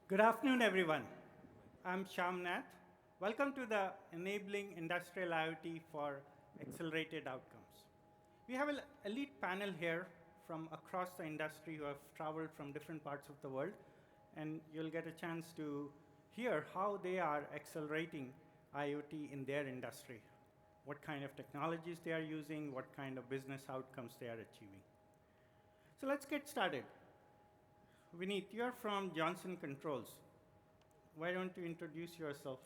Good afternoon, everyone. I'm Shyam Nath. Welcome to the Enabling Industrial IoT for Accelerated Outcomes. We have an elite panel here from across the industry who have traveled from different parts of the world, and you'll get a chance to hear how they are accelerating IoT in their industry, what kind of technologies they are using, what kind of business outcomes they are achieving. So let's get started. Vineet, you're from Johnson Controls. Why don't you introduce yourself?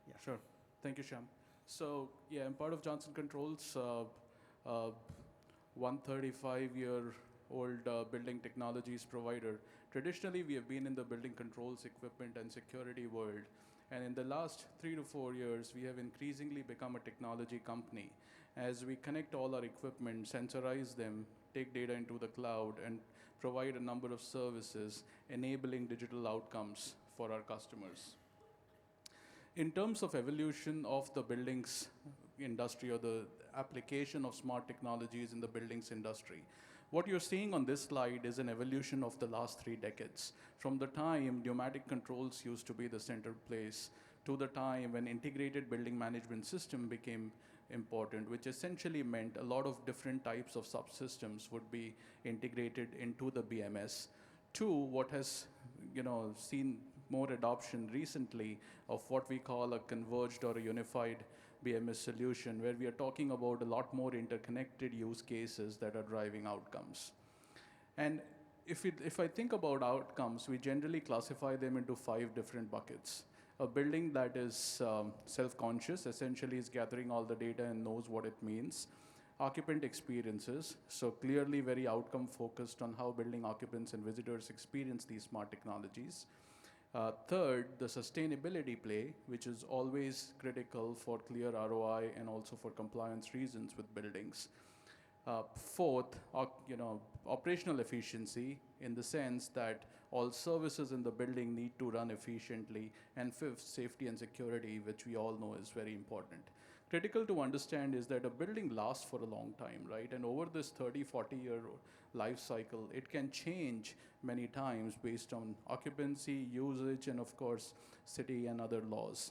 Yeah. Sure. Thank you, Shyam. So, yeah, I'm part of Johnson Controls, 135-year-old building technologies provider. Traditionally, we have been in the building controls, equipment, and security world. And in the last 3 to 4 years, we have increasingly become a technology company as we connect all our equipment, sensorize them, take data into the cloud, and provide a number of services enabling digital outcomes for our customers. In terms of evolution of the buildings industry or the application of smart technologies in the buildings industry, what you're seeing on this slide is an evolution of the last 3 decades. From the time pneumatic controls used to be the center place to the time when integrated building management system became important, which essentially meant a lot of different types of subsystems would be integrated into the BMS. Two, what has seen more adoption recently of what we call a converged or a unified BMS solution, where we are talking about a lot more interconnected use cases that are driving outcomes. And if I think about outcomes, we generally classify them into 5 different buckets. A building that is self-conscious, essentially is gathering all the data and knows what it means. Occupant experiences, so clearly very outcome focused on how building occupants and visitors experience these smart technologies. Third, the sustainability play, which is always critical for clear ROI and also for compliance reasons with buildings. Fourth, operational efficiency in the sense that all services in the building need to run efficiently. And fifth, safety and security, which we all know is very important. Critical to understand is that a building lasts for a long time, right? And over this 30, 40-year life cycle, it can change many times based on occupancy, usage, and of course, city and other laws.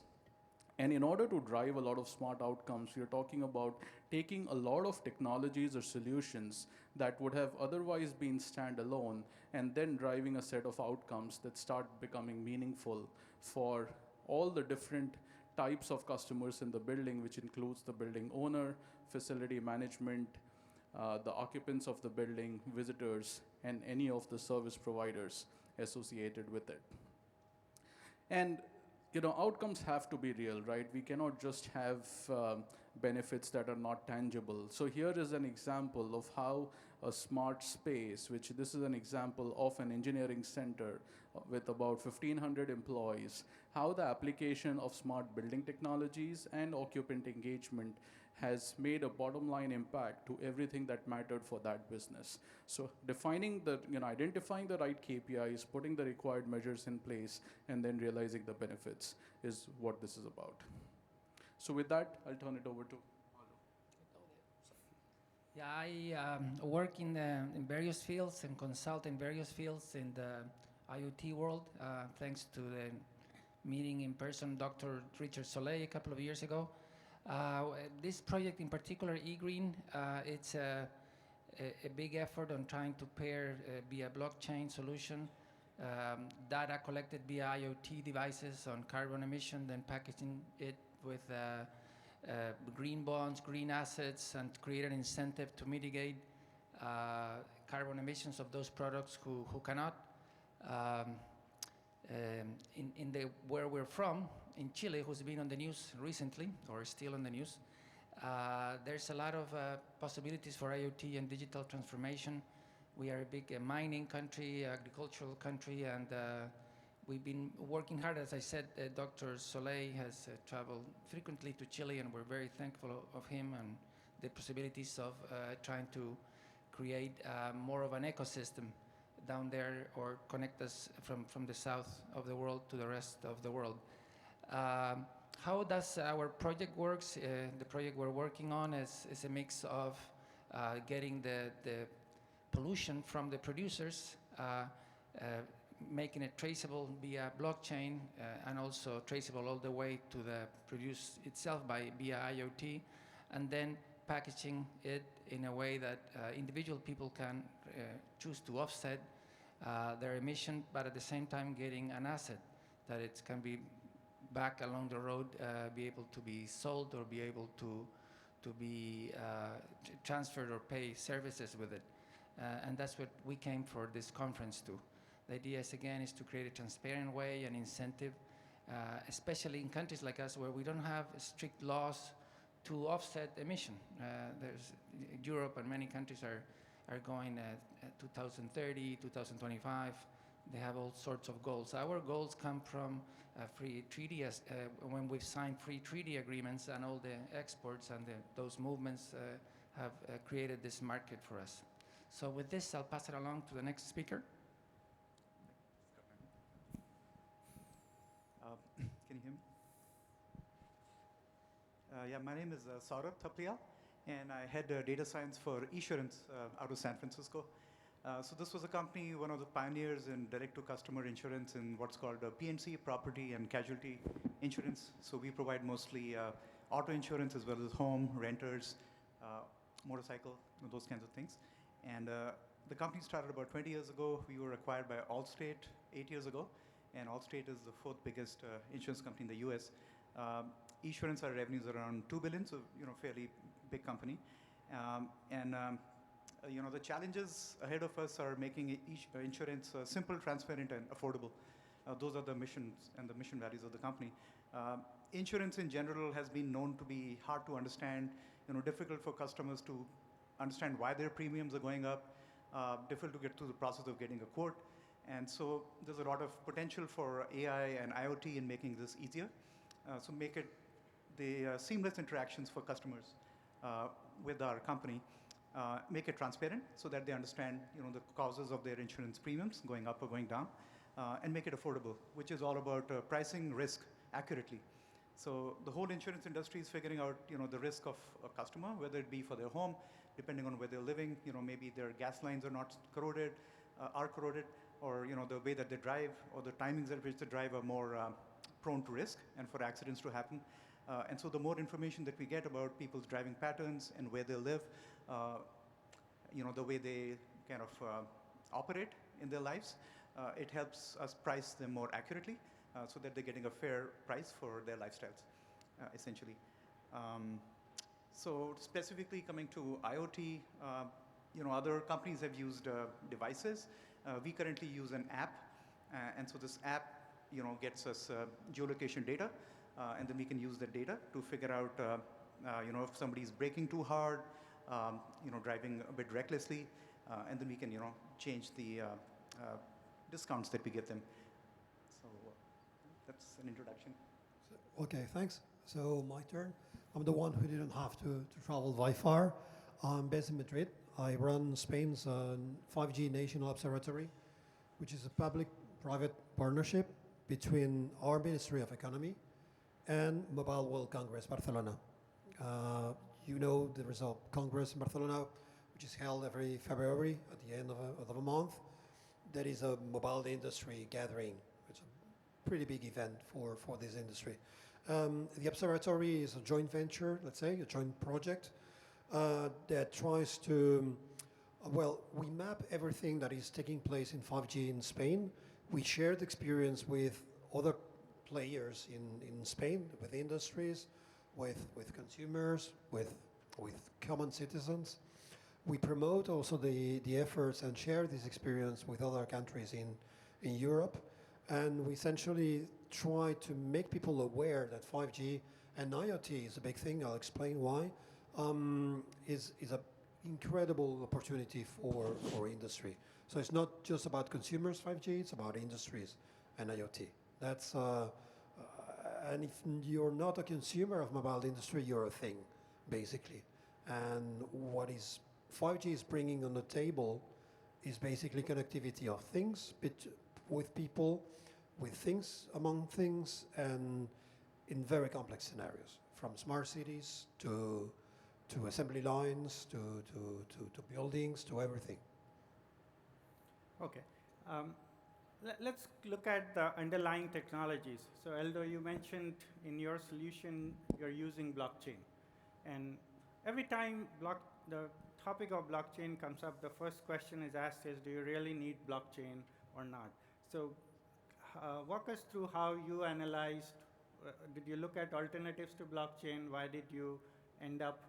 And in order to drive a lot of smart outcomes, we're talking about taking a lot of technologies or solutions that would have otherwise been standalone and then driving a set of outcomes that start becoming meaningful for all the different types of customers in the building, which includes the building owner, facility management, the occupants of the building, visitors, and any of the service providers associated with it. And outcomes have to be real, right? We cannot just have benefits that are not tangible. So here is an example of how a smart space, which this is an example of an engineering center with about 1,500 employees, how the application of smart building technologies and occupant engagement has made a bottom line impact to everything that mattered for that business. So identifying the right KPIs, putting the required measures in place, and then realizing the benefits is what this is about. So with that, I'll turn it over to Yeah, I work in various fields and consult in various fields in the IoT world, thanks to the meeting in person Dr. Richard Soleil a couple of years ago. This project in particular, eGreen, it's a big effort on trying to pair via blockchain solution data collected via IoT devices on carbon emission, then packaging it with green bonds, green assets, and create an incentive to mitigate carbon emissions of those products who cannot. Where we're from, in Chile, who's been on the news recently, or still on the news, there's a lot of possibilities for IoT and digital transformation. We are a big mining country, agricultural country, and we've been working hard. As I said, Dr. Soleil has traveled frequently to Chile, and we're very thankful of him and the possibilities of trying to create more of an ecosystem down there, or connect us from the south of the world to the rest of the world. How does our project works? The project we're working on is a mix of getting the pollution from the producers making it traceable via blockchain and also traceable all the way to the produce itself via IoT, and then packaging it in a way that individual people can choose to offset their emission, but at the same time getting an asset that it can be back along the road, be able to be sold or be able to be transferred or pay services with it. And that's what we came for this conference to. The idea is, again, is to create a transparent way, an incentive, especially in countries like us where we don't have strict laws to offset emission. There's Europe and many countries are going at 2030, 2025. They have all sorts of goals. Our goals come from free treaty, when we've signed free treaty agreements, and all the exports and those movements have created this market for us. So with this, I'll pass it along to the next speaker. Can you hear me? Yeah, my name is Saurabh Thaplia, and I head data science for Esurance out of San Francisco. So this was a company, one of the pioneers in direct-to-customer insurance in what's called P&C, property and casualty insurance. So we provide mostly auto insurance as well as home, renters, motorcycle, those kinds of things. And the company started about 20 years ago. We were acquired by Allstate 8 years ago, and Allstate is the fourth biggest insurance company in the US. Esurance, our revenues are around $2 billion, so fairly big company. The challenges ahead of us are making insurance simple, transparent, and affordable. Those are the missions and the mission values of the company. Insurance in general has been known to be hard to understand, difficult for customers to understand why their premiums are going up, difficult to get through the process of getting a quote. And so there's a lot of potential for AI and IoT in making this easier. So make it the seamless interactions for customers with our company. Make it transparent so that they understand the causes of their insurance premiums going up or going down, and make it affordable, which is all about pricing risk accurately. So the whole insurance industry is figuring out the risk of a customer, whether it be for their home, depending on where they're living, maybe their gas lines are not corroded, or the way that they drive or the timings at which they drive are more prone to risk and for accidents to happen. And so the more information that we get about people's driving patterns and where they live, the way they kind of operate in their lives, it helps us price them more accurately so that they're getting a fair price for their lifestyles, essentially. So specifically coming to IoT, other companies have used devices. We currently use an app, and so this app, gets us geolocation data, and then we can use that data to figure out, if somebody's braking too hard, driving a bit recklessly, and then we can, change the discounts that we give them. So that's an introduction. Okay, thanks. So my turn. I'm the one who didn't have to travel by far. I'm based in Madrid. I run Spain's 5G National Observatory, which is a public-private partnership between our Ministry of Economy and Mobile World Congress, Barcelona. There is a Congress in Barcelona, which is held every February at the end of a month. That is a mobile industry gathering. It's a pretty big event for this industry. The observatory is a joint venture, let's say, a joint project that tries to, we map everything that is taking place in 5G in Spain. We shared experience with other players in Spain, with industries, with consumers, with common citizens. We promote also the efforts and share this experience with other countries in Europe. And we essentially try to make people aware that 5G and IoT is a big thing. I'll explain why. Is an incredible opportunity for industry. So it's not just about consumers 5G, it's about industries and IoT. That's and if you're not a consumer of mobile industry, you're a thing, basically. And what is 5G is bringing on the table is basically connectivity of things with people, with things, among things, and in very complex scenarios, from smart cities to assembly lines, to buildings, to everything. Okay. Let's look at the underlying technologies. So Eldo, you mentioned in your solution you're using blockchain. And every time the topic of blockchain comes up, the first question is asked is, do you really need blockchain or not? So walk us through how you analyzed, did you look at alternatives to blockchain? Why did you end up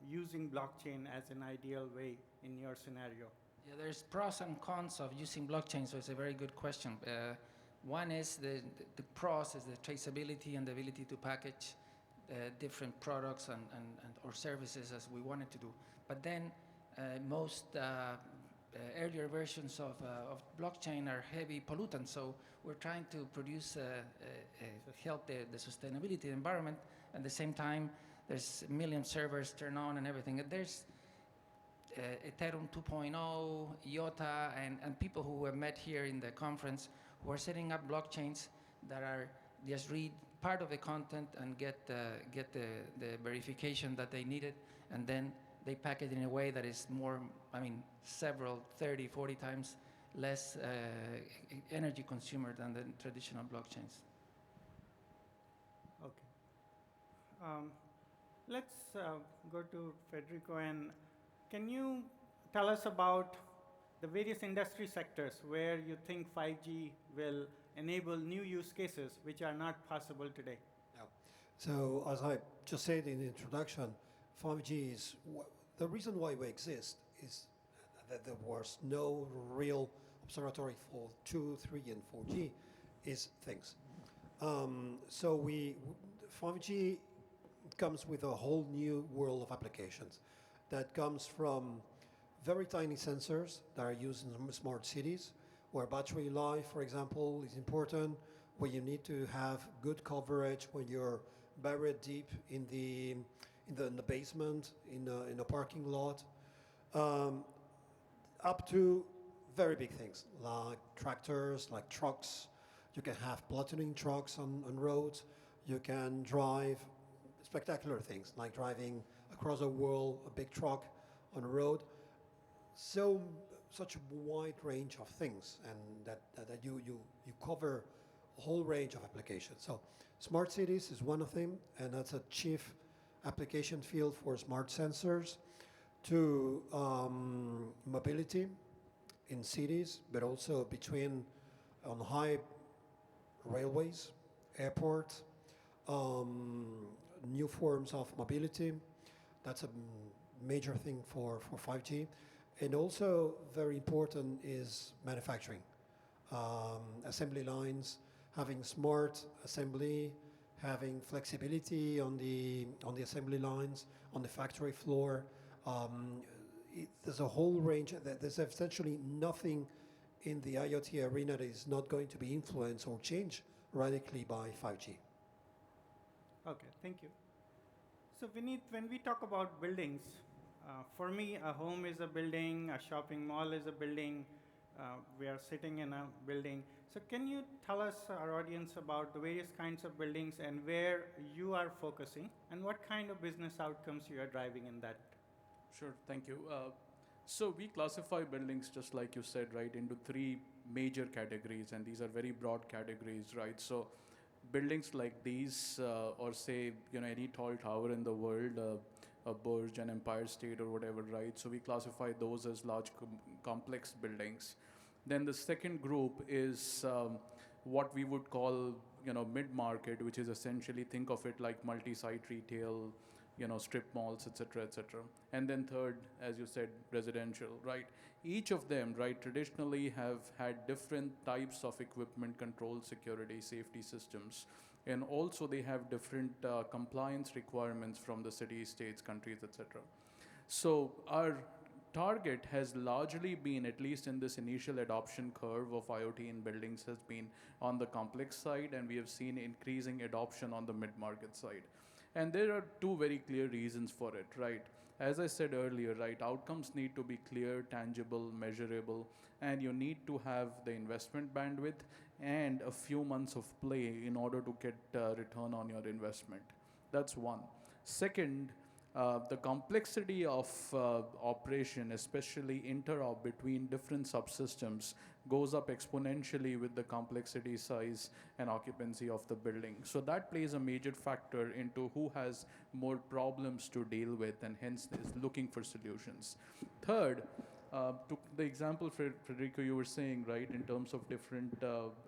using blockchain as an ideal way in your scenario? Yeah, there's pros and cons of using blockchain, so it's a very good question. One is the pros is the traceability and the ability to package different products and or services as we wanted to do. But then most earlier versions of blockchain are heavy pollutants, so we're trying to produce help the sustainability of the environment. At the same time, there's a million servers turn on and everything. And there's Ethereum 2.0, IOTA, and people who were met here in the conference who are setting up blockchains that are just read part of the content and get the verification that they needed, and then they pack it in a way that is more, several, 30, 40 times less energy consumer than the traditional blockchains. Okay. Let's go to Federico, and can you tell us about the various industry sectors where you think 5G will enable new use cases which are not possible today? Yeah. So as I just said in the introduction, 5G is the reason why we exist is that there was no real observatory for 2, 3, and 4G is things. So 5G comes with a whole new world of applications that comes from very tiny sensors that are used in smart cities, where battery life, for example, is important, where you need to have good coverage when you're buried deep in the basement, in a parking lot, up to very big things like tractors, like trucks. You can have platooning trucks on roads. You can drive spectacular things like driving across a world, a big truck on a road. Such a wide range of things, and that you cover a whole range of applications. So smart cities is one of them, and that's a chief application field for smart sensors, to mobility in cities, but also between on high railways, airports, new forms of mobility. That's a major thing for 5G. And also very important is manufacturing. Assembly lines, having smart assembly, having flexibility on the assembly lines, on the factory floor. There's a whole range. There's essentially nothing in the IoT arena that is not going to be influenced or changed radically by 5G. Okay, thank you. So Vineet, when we talk about buildings, for me, a home is a building, a shopping mall is a building, we are sitting in a building. So can you tell us, our audience, about the various kinds of buildings and where you are focusing and what kind of business outcomes you are driving in that? Sure, thank you. So we classify buildings, just like you said, right, into 3 major categories, and these are very broad categories, right? So buildings like these, or say, any tall tower in the world, a Burj, an Empire State or whatever, right? So we classify those as large complex buildings. Then the second group is what we would call, mid-market, which is essentially, think of it like multi-site retail, strip malls, etc., etc. And then third, as you said, residential, right? Each of them, right, traditionally have had different types of equipment, control, security, safety systems. And also they have different compliance requirements from the cities, states, countries, etc. So our target has largely been, at least in this initial adoption curve of IoT in buildings, has been on the complex side, and we have seen increasing adoption on the mid-market side. And there are 2 very clear reasons for it, right? As I said earlier, right, outcomes need to be clear, tangible, measurable, and you need to have the investment bandwidth and a few months of play in order to get return on your investment. That's one. Second, The complexity of operation, especially interop between different subsystems, goes up exponentially with the complexity, size, and occupancy of the building. So that plays a major factor into who has more problems to deal with and hence is looking for solutions. Third, to the example, Federico, you were saying, right, in terms of different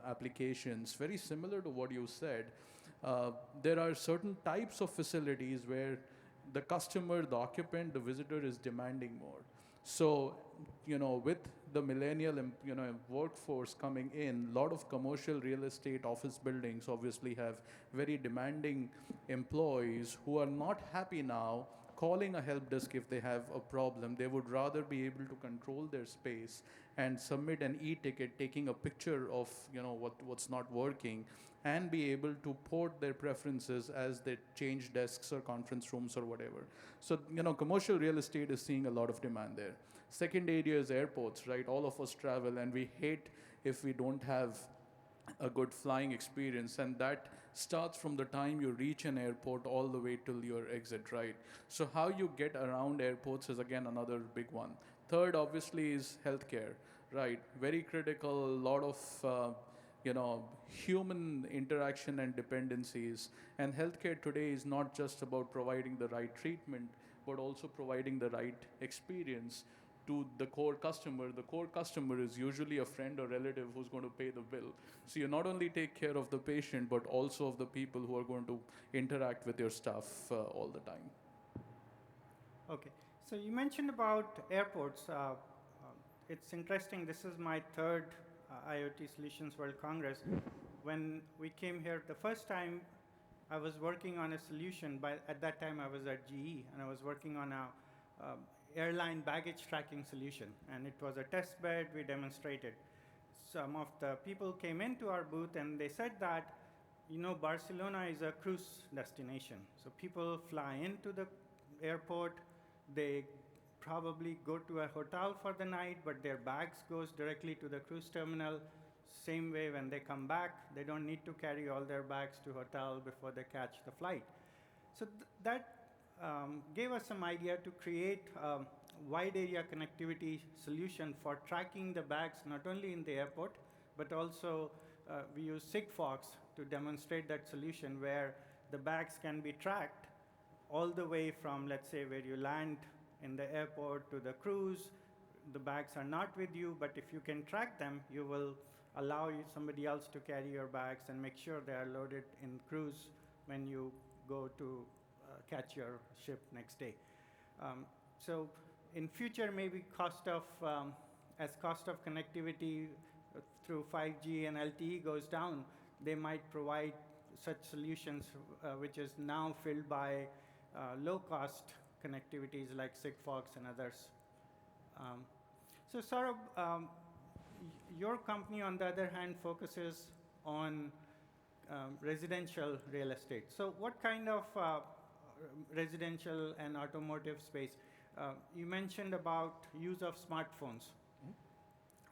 applications, very similar to what you said. There are certain types of facilities where the customer, the occupant, the visitor is demanding more. So, with the millennial, workforce coming in, a lot of commercial real estate office buildings obviously have very demanding employees who are not happy now calling a help desk if they have a problem. They would rather be able to control their space and submit an e-ticket taking a picture of what's not working and be able to port their preferences as they change desks or conference rooms or whatever. So commercial real estate is seeing a lot of demand there. Second area is airports, right? All of us travel and we hate if we don't have a good flying experience, and that starts from the time you reach an airport all the way till your exit, right? So how you get around airports is again another big one. Third obviously is healthcare, right? Very critical, a lot of human interaction and dependencies, and healthcare today is not just about providing the right treatment but also providing the right experience to the core customer. The core customer is usually a friend or relative who's going to pay the bill. So you not only take care of the patient, but also of the people who are going to interact with your stuff all the time. Okay, so you mentioned about airports. It's interesting, this is my third IoT Solutions World Congress. When we came here the first time, I was working on a solution. At that time, I was at GE, and I was working on a airline baggage tracking solution, and it was a test bed. We demonstrated. Some of the people came into our booth and they said that, Barcelona is a cruise destination. So people fly into the airport, they probably go to a hotel for the night, but their bags goes directly to the cruise terminal. Same way when they come back, they don't need to carry all their bags to hotel before they catch the flight. So that gave us some idea to create a wide area connectivity solution for tracking the bags not only in the airport, but also we use Sigfox to demonstrate that solution where the bags can be tracked all the way from, let's say, where you land in the airport to the cruise. The bags are not with you, but if you can track them, you will allow somebody else to carry your bags and make sure they are loaded in cruise when you go to catch your ship next day. So in future, maybe as cost of connectivity through 5G and LTE goes down, they might provide such solutions which is now filled by low-cost connectivities like Sigfox and others. So Saurabh, your company, on the other hand, focuses on residential real estate. So what kind of residential and automotive space? You mentioned about use of smartphones.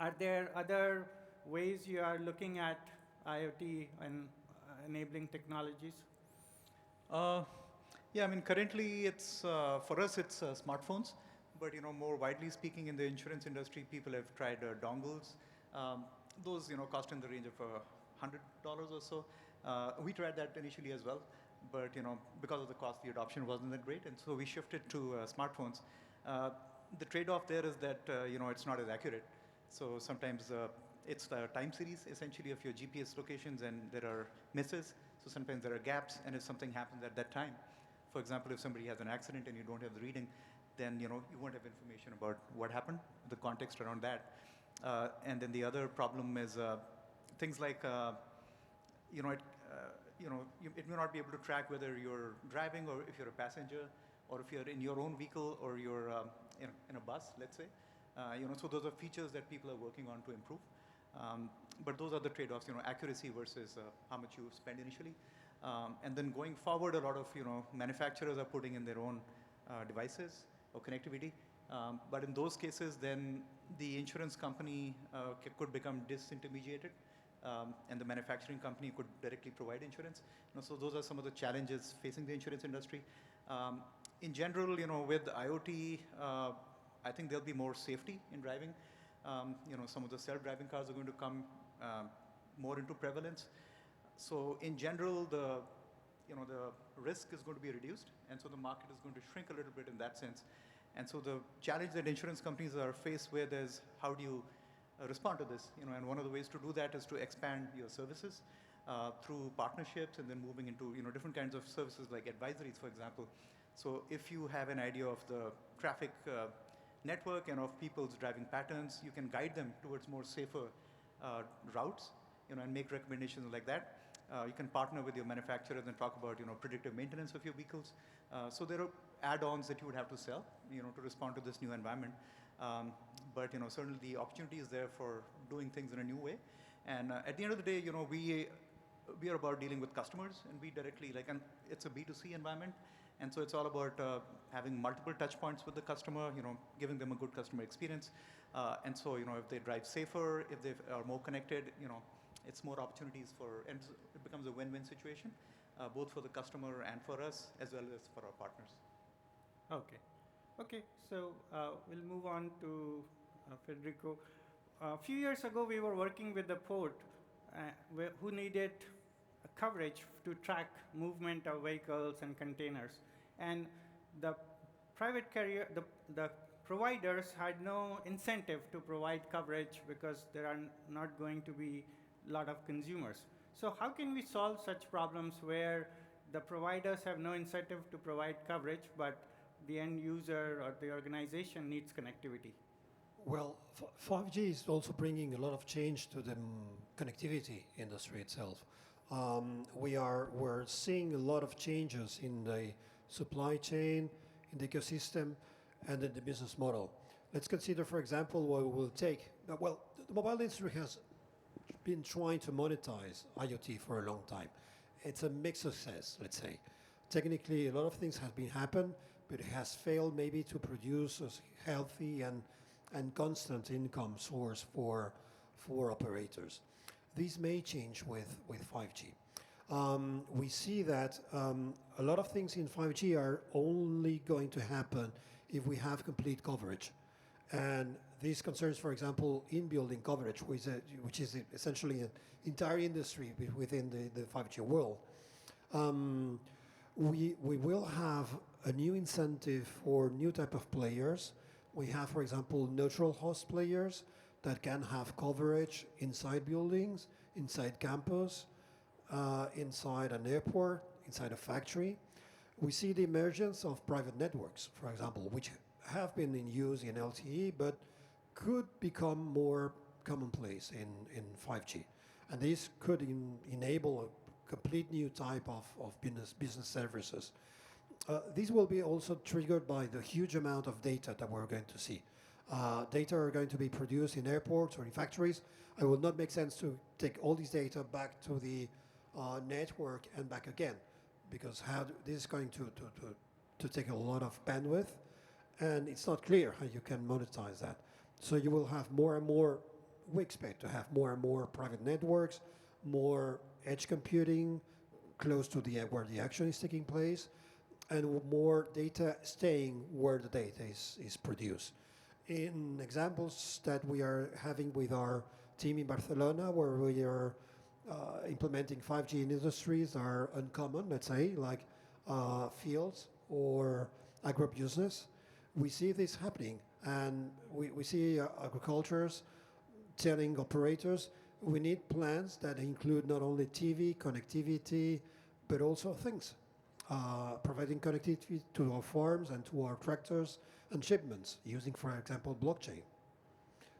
Are there other ways you are looking at IoT and enabling technologies? Yeah, I mean, currently it's, for us, it's smartphones. But, more widely speaking, in the insurance industry, people have tried dongles. Those, cost in the range of $100 or so. We tried that initially as well. But, because of the cost, the adoption wasn't that great. And so we shifted to smartphones. The trade-off there is that, it's not as accurate. So sometimes it's the time series, essentially, of your GPS locations, and there are misses. So sometimes there are gaps, and if something happens at that time, for example, if somebody has an accident and you don't have the reading, then you won't have information about what happened, the context around that. And then the other problem is things like, it may not be able to track whether you're driving or if you're a passenger, or if you're in your own vehicle or you're in a bus, let's say. So those are features that people are working on to improve. But those are the trade-offs, accuracy versus how much you spend initially. And then going forward, a lot of manufacturers are putting in their own devices or connectivity. But in those cases, then the insurance company could become disintermediated, and the manufacturing company could directly provide insurance. So those are some of the challenges facing the insurance industry. In general, with IoT, I think there'll be more safety in driving. Some of the self-driving cars are going to come more into prevalence. So in general, the risk is going to be reduced, and so the market is going to shrink a little bit in that sense. And so the challenge that insurance companies are faced with is how do you respond to this? And one of the ways to do that is to expand your services through partnerships, and then moving into different kinds of services like advisories, for example. So if you have an idea of the traffic network and of people's driving patterns, you can guide them towards more safer routes, and make recommendations like that. You can partner with your manufacturers and talk about predictive maintenance of your vehicles. So there are add-ons that you would have to sell to respond to this new environment. But certainly the opportunity is there for doing things in a new way. And at the end of the day, we are about dealing with customers, and we directly and it's a B2C environment. And so it's all about having multiple touch points with the customer, giving them a good customer experience. And so, if they drive safer, if they are more connected, it's more opportunities and it becomes a win-win situation, both for the customer and for us, as well as for our partners. Okay, so we'll move on to Federico. A few years ago, we were working with the port who needed coverage to track movement of vehicles and containers. And the private carrier, the providers had no incentive to provide coverage because there are not going to be a lot of consumers. So how can we solve such problems where the providers have no incentive to provide coverage, but the end user or the organization needs connectivity? Well, 5G is also bringing a lot of change to the connectivity industry itself. We're seeing a lot of changes in the supply chain, in the ecosystem, and in the business model. Let's consider, for example, what we will take. Well, the mobile industry has been trying to monetize IoT for a long time. It's a mixed success, let's say. Technically, a lot of things have been happened, but it has failed maybe to produce a healthy and constant income source for operators. These may change with 5G. We see that a lot of things in 5G are only going to happen if we have complete coverage. And this concerns, for example, in-building coverage, which is essentially an entire industry within the 5G world. We will have a new incentive for new type of players. We have, for example, neutral host players that can have coverage inside buildings, inside campus, inside an airport, inside a factory. We see the emergence of private networks, for example, which have been in use in LTE, but could become more commonplace in 5G. And this could enable a complete new type of business services. These will be also triggered by the huge amount of data that we're going to see. Data are going to be produced in airports or in factories. It will not make sense to take all this data back to the network and back again, because this is going to take a lot of bandwidth, and it's not clear how you can monetize that. So you will have more and more, we expect to have more and more private networks, more edge computing close to where the action is taking place, and more data staying where the data is produced. In examples that we are having with our team in Barcelona, where we are implementing 5G in industries are uncommon, let's say, like fields or agribusiness. We see this happening, and we see agricultures telling operators, we need plans that include not only TV, connectivity, but also things. Providing connectivity to our farms and to our tractors and shipments, using, for example, blockchain.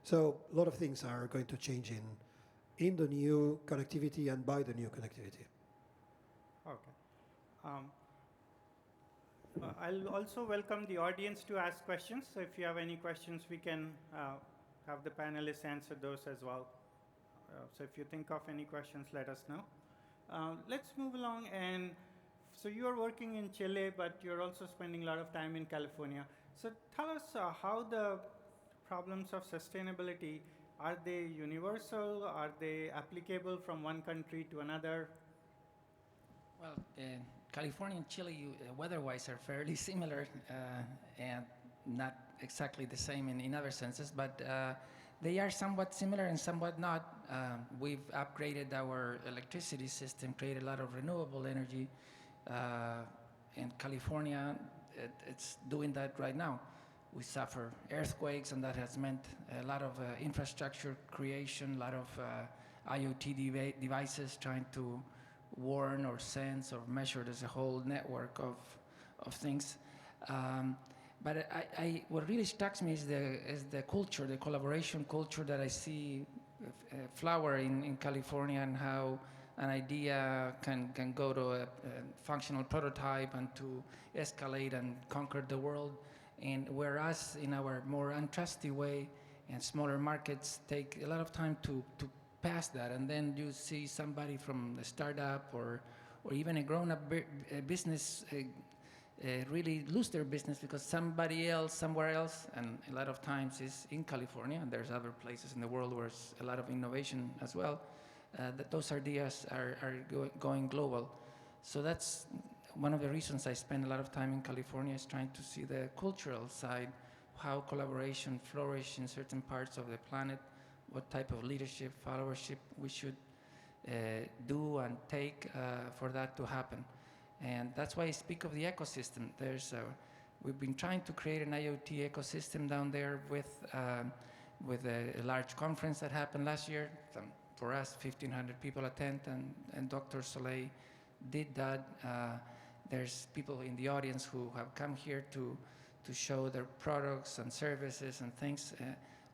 So a lot of things are going to change in the new connectivity and by the new connectivity. Okay. I'll also welcome the audience to ask questions. So if you have any questions, we can have the panelists answer those as well. So if you think of any questions, let us know. Let's move along. And so you are working in Chile, but you're also spending a lot of time in California. So tell us how the problems of sustainability, are they universal? Are they applicable from one country to another? Well, California and Chile, weather-wise, are fairly similar and not exactly the same in other senses, but they are somewhat similar and somewhat not. We've upgraded our electricity system, created a lot of renewable energy. In California, it's doing that right now. We suffer earthquakes, and that has meant a lot of infrastructure creation, a lot of IoT devices trying to warn or sense or measure. There's a whole network of things. But what really strikes me is the culture, the collaboration culture that I see flower in California, and how an idea can go to a functional prototype and to escalate and conquer the world. And whereas in our more untrusty way and smaller markets take a lot of time to pass that, and then you see somebody from a startup or even a grown-up business really lose their business because somebody else somewhere else, and a lot of times is in California, and there's other places in the world where there's a lot of innovation as well, that those ideas are going global. So that's one of the reasons I spend a lot of time in California, is trying to see the cultural side, how collaboration flourishes in certain parts of the planet, what type of leadership, followership we should do and take for that to happen. And that's why I speak of the ecosystem. We've been trying to create an IoT ecosystem down there with a large conference that happened last year. For us, 1,500 people attend, and Dr. Soleil did that. There's people in the audience who have come here to show their products and services and things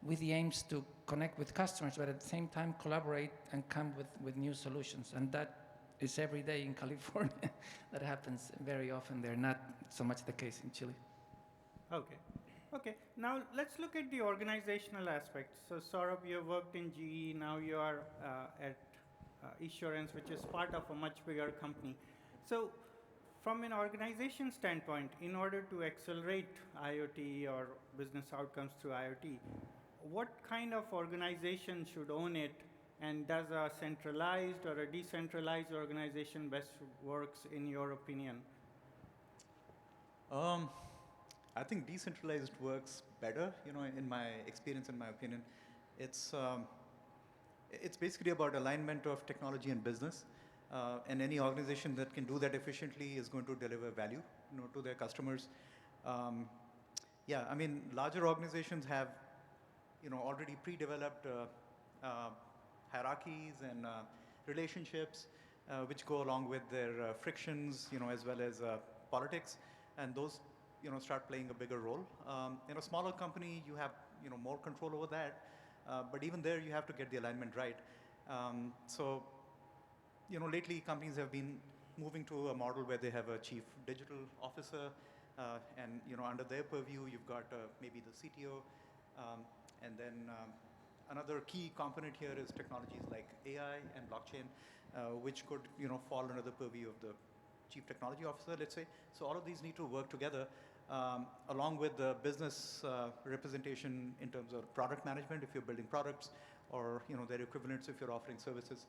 with the aims to connect with customers, but at the same time collaborate and come with new solutions. And that is every day in California. That happens very often there, not so much the case in Chile. Okay. Now let's look at the organizational aspects. So Saurabh, you worked in GE, now you are at Assurance, which is part of a much bigger company. So from an organization standpoint, in order to accelerate IoT or business outcomes through IoT, what kind of organization should own it, and does a centralized or a decentralized organization best works in your opinion? I think decentralized works better, in my experience, in my opinion. It's basically about alignment of technology and business. And any organization that can do that efficiently is going to deliver value, to their customers. Larger organizations have, already pre-developed hierarchies and relationships which go along with their frictions, as well as politics, and those, start playing a bigger role. In a smaller company, you have, more control over that, but even there, you have to get the alignment right. Lately companies have been moving to a model where they have a chief digital officer, and under their purview, you've got maybe the CTO, and then another key component here is technologies like AI and blockchain, which could fall under the purview of the chief technology officer, let's say. So all of these need to work together, along with the business representation in terms of product management if you're building products, or their equivalents if you're offering services.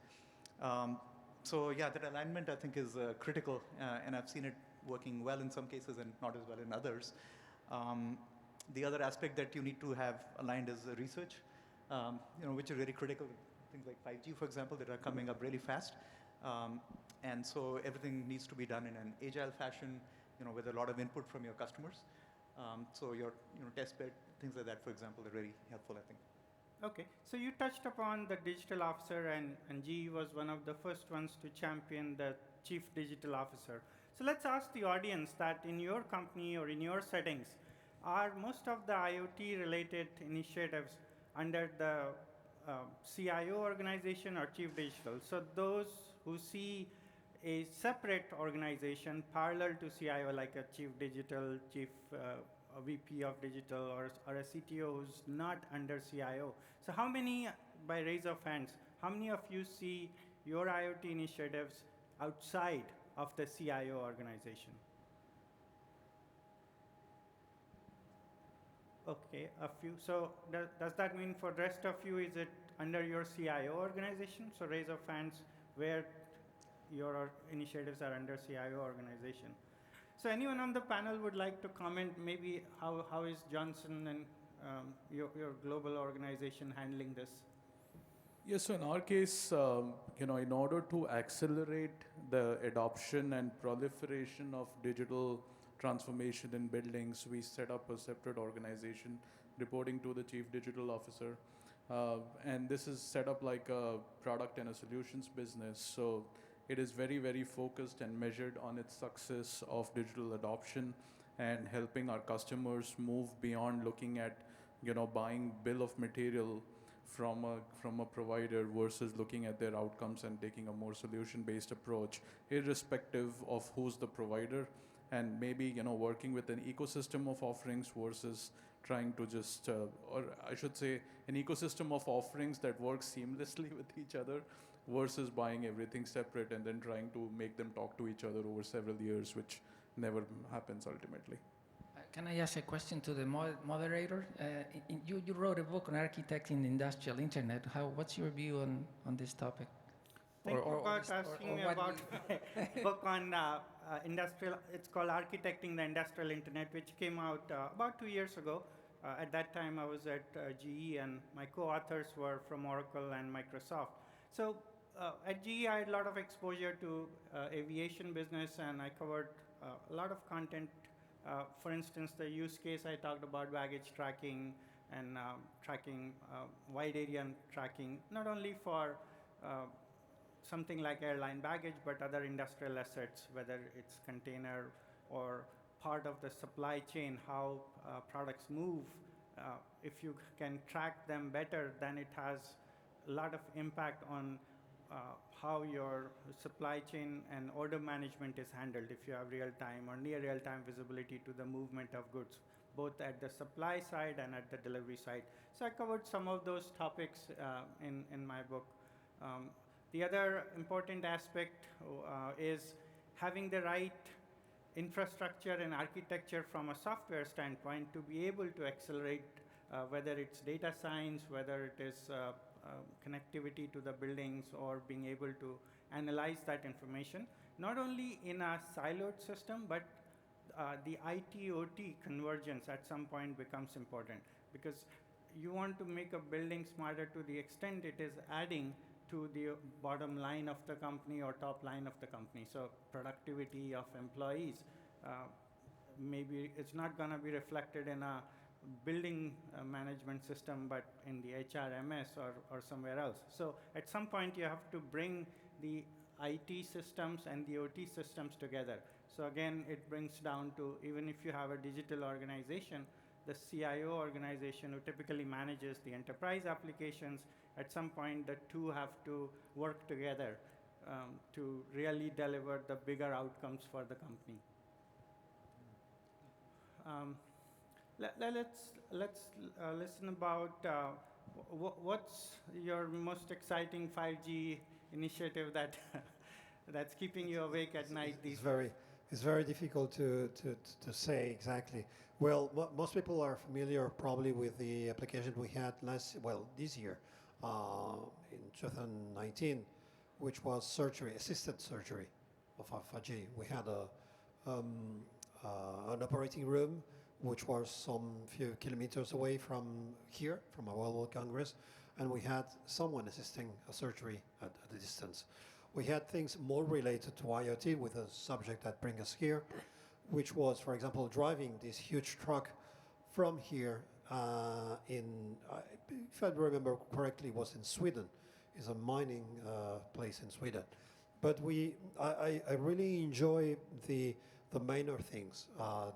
That alignment I think is critical, and I've seen it working well in some cases and not as well in others. The other aspect that you need to have aligned is research, which is very critical. Things like 5G, for example, that are coming up really fast. And so everything needs to be done in an agile fashion, with a lot of input from your customers. So your test bed, things like that, for example, are very helpful, I think. Okay, so you touched upon the digital officer, and GE was one of the first ones to champion the chief digital officer. So let's ask the audience that in your company or in your settings, are most of the IoT-related initiatives under the CIO organization or chief digital? So those who see a separate organization parallel to CIO, like a chief digital, a VP of digital, or a CTO who's not under CIO. So how many, by raise of hands, how many of you see your IoT initiatives outside of the CIO organization? Okay, a few. So does that mean for the rest of you, is it under your CIO organization? So raise of hands where your initiatives are under CIO organization. So anyone on the panel would like to comment maybe how is Johnson and your global organization handling this? Yes, so in our case, in order to accelerate the adoption and proliferation of digital transformation in buildings, we set up a separate organization reporting to the Chief Digital Officer. And this is set up like a product and a solutions business. So it is very, very focused and measured on its success of digital adoption and helping our customers move beyond looking at, buying bill of material from a provider versus looking at their outcomes and taking a more solution-based approach, irrespective of who's the provider, and maybe working with an ecosystem of offerings versus trying to just, or I should say, an ecosystem of offerings that work seamlessly with each other versus buying everything separate and then trying to make them talk to each other over several years, which never happens ultimately. Can I ask a question to the moderator? You wrote a book on architecting the industrial internet. What's your view on this topic? Thank you for asking me about my book on industrial. It's called Architecting the Industrial Internet, which came out about 2 years ago. At that time, I was at GE, and my co-authors were from Oracle and Microsoft. So at GE, I had a lot of exposure to aviation business, and I covered a lot of content. For instance, the use case I talked about baggage tracking and tracking wide area tracking, not only for something like airline baggage, but other industrial assets, whether it's container or part of the supply chain, how products move. If you can track them better, then it has a lot of impact on how your supply chain and order management is handled if you have real-time or near real-time visibility to the movement of goods, both at the supply side and at the delivery side. So I covered some of those topics in my book. The other important aspect is having the right infrastructure and architecture from a software standpoint to be able to accelerate whether it's data science, whether it is connectivity to the buildings, or being able to analyze that information, not only in a siloed system, but the IT-OT convergence at some point becomes important, because you want to make a building smarter to the extent it is adding to the bottom line of the company or top line of the company. So productivity of employees, maybe it's not going to be reflected in a building management system, but in the HRMS or somewhere else. So at some point you have to bring the IT systems and the OT systems together. So again, it brings down to, even if you have a digital organization, the CIO organization who typically manages the enterprise applications, at some point the two have to work together to really deliver the bigger outcomes for the company. Let's listen about what's your most exciting 5G initiative that that's keeping you awake at night. It's very difficult to say exactly. Well, most people are familiar probably with the application we had this year, in 2019, which was assisted surgery of 5G. We had an operating room which was some few kilometers away from here, from our World Congress, and we had someone assisting a surgery at a distance. We had things more related to IoT with a subject that brings us here, which was, for example, driving this huge truck from here if I remember correctly, it was in Sweden. It's a mining place in Sweden. But I really enjoy the minor things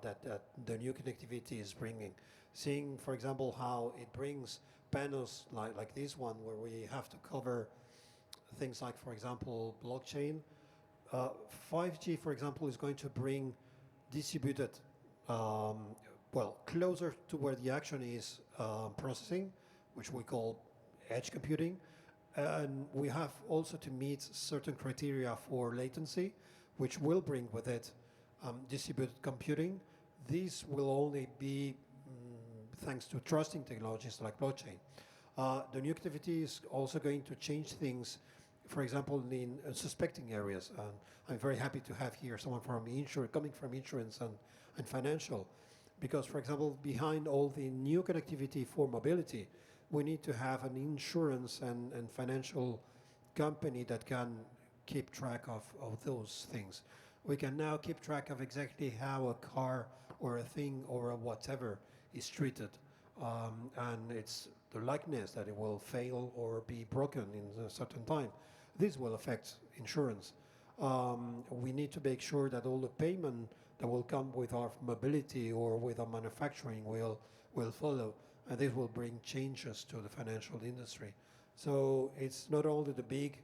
that the new connectivity is bringing. Seeing, for example, how it brings panels like this one, where we have to cover things like, for example, blockchain. 5G, for example, is going to bring distributed, closer to where the action is processing, which we call edge computing. And we have also to meet certain criteria for latency, which will bring with it distributed computing. These will only be thanks to trusting technologies like blockchain. The new activity is also going to change things for example, in suspecting areas. And I'm very happy to have here someone from coming from insurance and financial, because, for example, behind all the new connectivity for mobility, we need to have an insurance and financial company that can keep track of those things. We can now keep track of exactly how a car or a thing or a whatever is treated. And it's the likeness that it will fail or be broken in a certain time. This will affect insurance. We need to make sure that all the payment that will come with our mobility or with our manufacturing will follow, and this will bring changes to the financial industry. So it's not only the big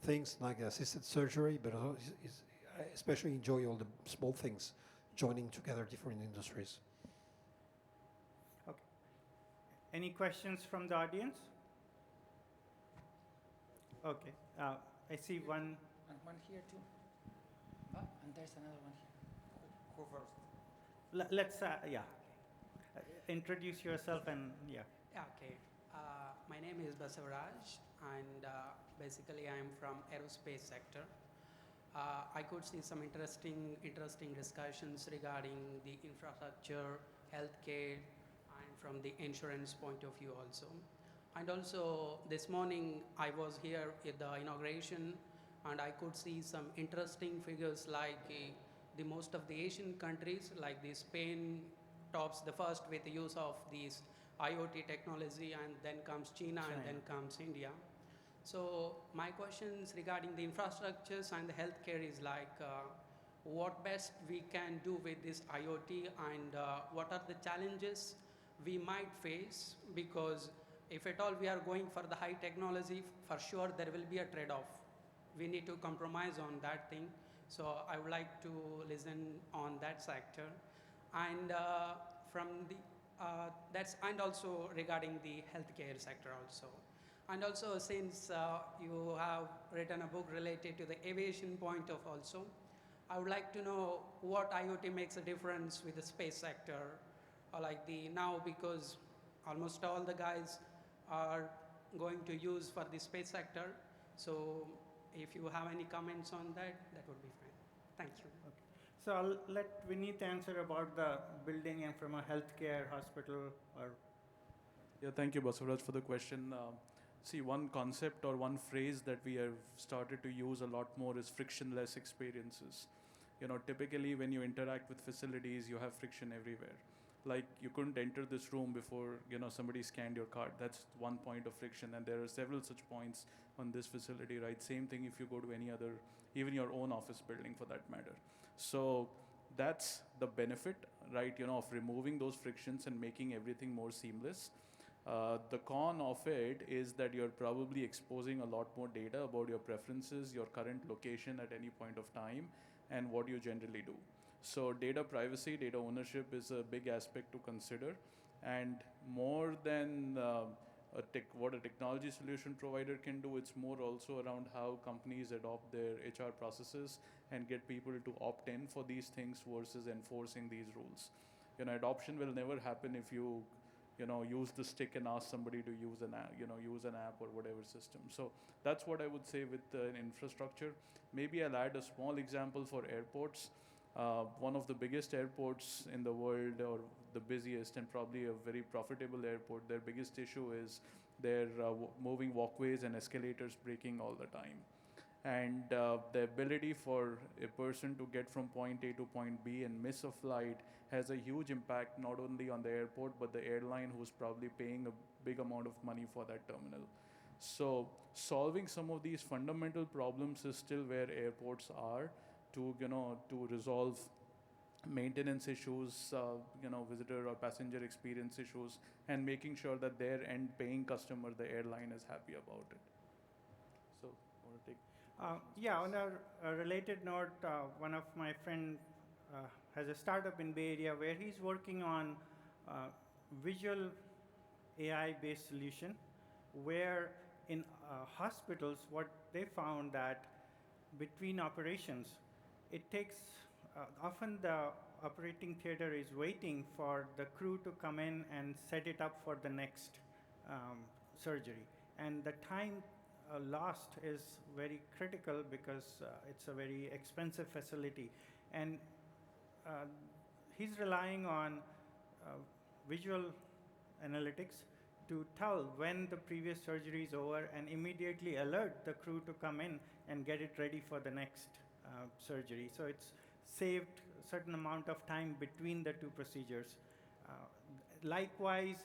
things like assisted surgery, but I especially enjoy all the small things joining together different industries. Okay. Any questions from the audience? Okay. I see one. And one here too. And there's another one here. Who first? Let's, introduce yourself and, yeah. Yeah, okay. My name is Basavaraj, and basically I am from aerospace sector. I could see some interesting discussions regarding the infrastructure, healthcare, and from the insurance point of view also. And also this morning I was here at the inauguration, and I could see some interesting figures like the most of the Asian countries, like the Spain tops the first with the use of these IoT technology, and then comes China, and then comes India. So my questions regarding the infrastructures and the healthcare is like, what best we can do with this IoT, and what are the challenges we might face, because if at all we are going for the high technology, for sure there will be a trade-off. We need to compromise on that thing. So I would like to listen on that sector. And from the and also regarding the healthcare sector also. And also, since you have written a book related to the aviation point of also, I would like to know what IoT makes a difference with the space sector, or like the now, because almost all the guys are going to use for the space sector. So if you have any comments on that, that would be fine. Thank you. Okay. So I'll let Vineet answer about the building and from a healthcare hospital or. Yeah, thank you, Basavaraj, for the question. See, one concept or one phrase that we have started to use a lot more is frictionless experiences. Typically when you interact with facilities, you have friction everywhere. Like you couldn't enter this room before, somebody scanned your card. That's one point of friction, and there are several such points on this facility, right? Same thing if you go to any other, even your own office building for that matter. So that's the benefit, right, of removing those frictions and making everything more seamless. The con of it is that you're probably exposing a lot more data about your preferences, your current location at any point of time, and what you generally do. So data privacy, data ownership is a big aspect to consider. And more than what a technology solution provider can do, it's more also around how companies adopt their HR processes and get people to opt in for these things versus enforcing these rules. Adoption will never happen if you use the stick and ask somebody to use an app or whatever system. So that's what I would say with infrastructure. Maybe I'll add a small example for airports. One of the biggest airports in the world, or the busiest and probably a very profitable airport, their biggest issue is their moving walkways and escalators breaking all the time. And the ability for a person to get from point A to point B and miss a flight has a huge impact not only on the airport but the airline, who's probably paying a big amount of money for that terminal. So solving some of these fundamental problems is still where airports are to resolve maintenance issues, visitor or passenger experience issues, and making sure that their end paying customer, the airline, is happy about it. So, want to take? On a related note, one of my friend has a startup in Bay Area where he's working on visual AI-based solution, where in hospitals, what they found that between operations, it takes, often the operating theater is waiting for the crew to come in and set it up for the next surgery. And the time lost is very critical because it's a very expensive facility. And he's relying on visual analytics to tell when the previous surgery is over and immediately alert the crew to come in and get it ready for the next surgery. So it's saved a certain amount of time between the two procedures. Likewise,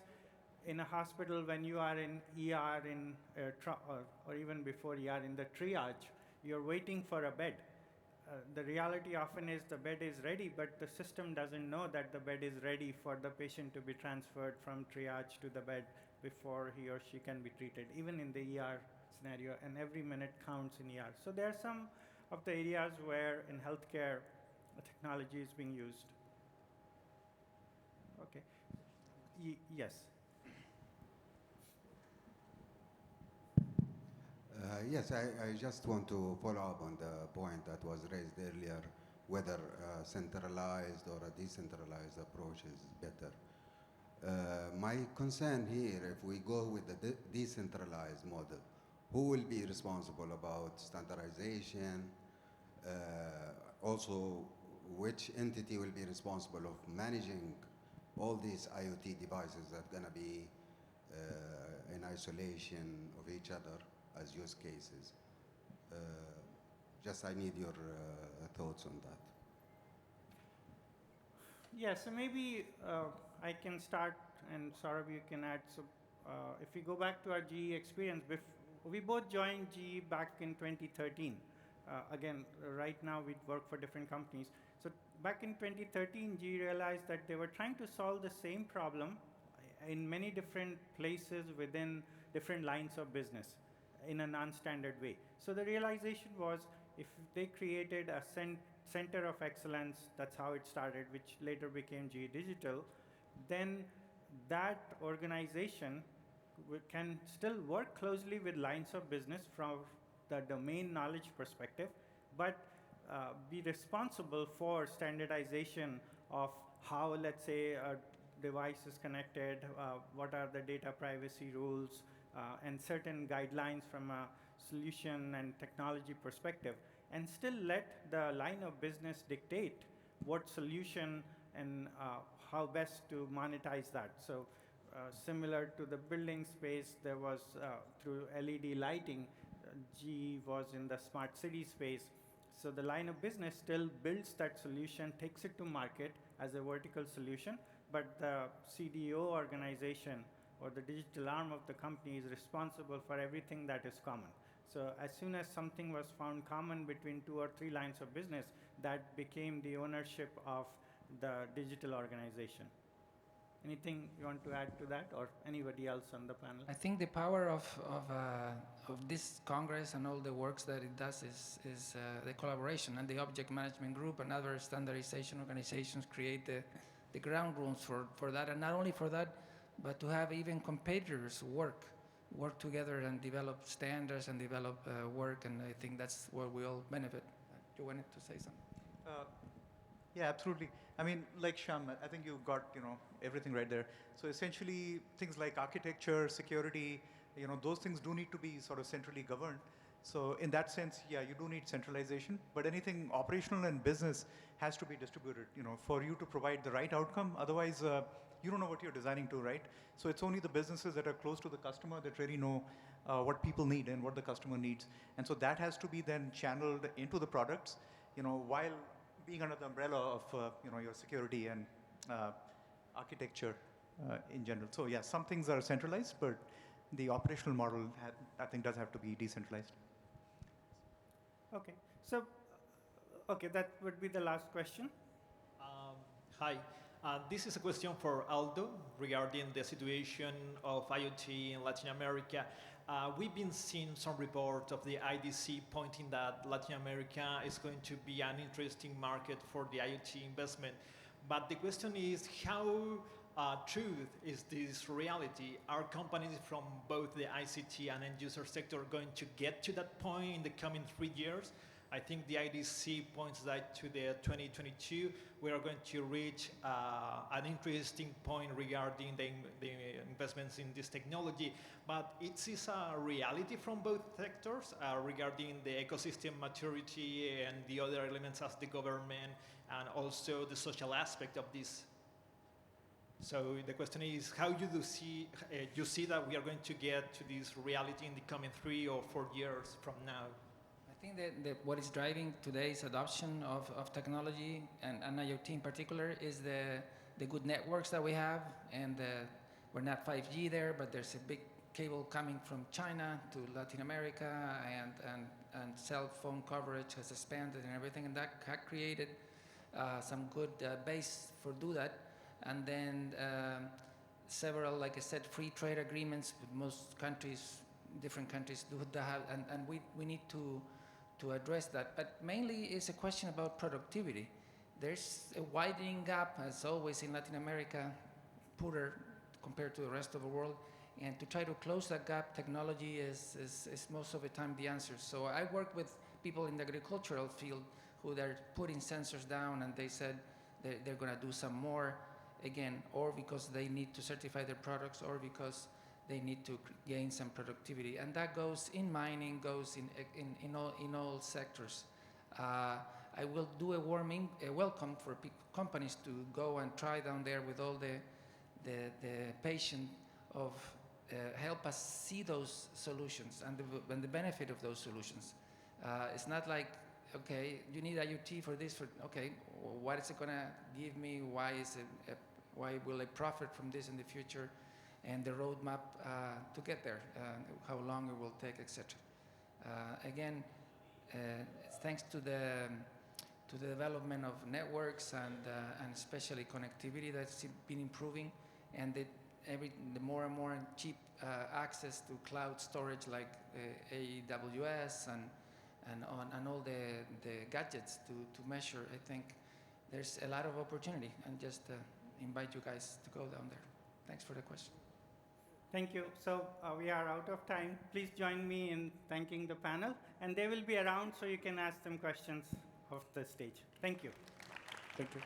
in a hospital, when you are in ER or even before ER in the triage, you're waiting for a bed. The reality often is the bed is ready, but the system doesn't know that the bed is ready for the patient to be transferred from triage to the bed before he or she can be treated, even in the ER scenario, and every minute counts in ER. So there are some of the areas where in healthcare technology is being used. Okay. Yes. Yes, I just want to follow up on the point that was raised earlier, whether a centralized or a decentralized approach is better. My concern here, if we go with the decentralized model, who will be responsible about standardization? Also, which entity will be responsible of managing all these IoT devices that are going to be in isolation of each other as use cases? Just I need your thoughts on that. Yeah, so maybe I can start, and Saurabh, you can add. So if we go back to our GE experience, we both joined GE back in 2013. Again, right now we work for different companies. So back in 2013, GE realized that they were trying to solve the same problem in many different places within different lines of business in a non-standard way. So the realization was, if they created a center of excellence, that's how it started, which later became GE Digital, then that organization can still work closely with lines of business from the domain knowledge perspective, but be responsible for standardization of how, let's say, a device is connected, what are the data privacy rules, and certain guidelines from a solution and technology perspective, and still let the line of business dictate what solution and how best to monetize that. So similar to the building space, there was through LED lighting, GE was in the smart city space. So the line of business still builds that solution, takes it to market as a vertical solution, but the CDO organization or the digital arm of the company is responsible for everything that is common. So as soon as something was found common between 2 or 3 lines of business, that became the ownership of the digital organization. Anything you want to add to that, or anybody else on the panel? I think the power of this Congress and all the works that it does is the collaboration, and the object management group and other standardization organizations create the ground rules for that, and not only for that, but to have even competitors work together and develop standards and develop work, and I think that's where we all benefit. You wanted to say something? Yeah, absolutely. I mean, like Shyam, I think you got everything right there. So essentially, things like architecture, security, those things do need to be sort of centrally governed. So in that sense, yeah, you do need centralization. But anything operational and business has to be distributed, for you to provide the right outcome. Otherwise, you don't know what you're designing to, right? So it's only the businesses that are close to the customer that really know what people need and what the customer needs. And so that has to be then channeled into the products, while being under the umbrella of your security and architecture in general. So yeah, some things are centralized, but the operational model, I think, does have to be decentralized. Okay, so that would be the last question. Hi, this is a question for Aldo regarding the situation of IoT in Latin America. We've been seeing some reports of the IDC pointing that Latin America is going to be an interesting market for the IoT investment. But the question is, how true is this reality? Are companies from both the ICT and end user sector going to get to that point in the coming 3 years? I think the IDC points that to the 2022, we are going to reach an interesting point regarding the investments in this technology. But it is a reality from both sectors regarding the ecosystem maturity and the other elements as the government and also the social aspect of this. So the question is, how you see that we are going to get to this reality in the coming 3 or 4 years from now? I think that what is driving today's adoption of technology and IoT in particular is the good networks that we have, and we're not 5G there, but there's a big cable coming from China to Latin America, and cell phone coverage has expanded and everything, and that had created some good base for do that. And then several, like I said, free trade agreements with most countries, different countries do have, and we need to address that. But mainly it's a question about productivity. There's a widening gap, as always in Latin America, poorer compared to the rest of the world. And to try to close that gap, technology is most of the time the answer. So I work with people in the agricultural field who are putting sensors down, and they said they're going to do some more, again, or because they need to certify their products, or because they need to gain some productivity. And that goes in mining, goes in all sectors. I will do a welcome for companies to go and try down there with all the patient of help us see those solutions and the benefit of those solutions. It's not like, okay, you need IoT for this, okay, what is it going to give me? Why will I profit from this in the future? And the roadmap to get there, how long it will take, etc. Again, thanks to the development of networks and especially connectivity that's been improving, and the more and more cheap access to cloud storage like AWS and all the gadgets to measure, I think there's a lot of opportunity, and just invite you guys to go down there. Thanks for the question. Thank you. So we are out of time. Please join me in thanking the panel, and they will be around so you can ask them questions off the stage. Thank you. Thank you.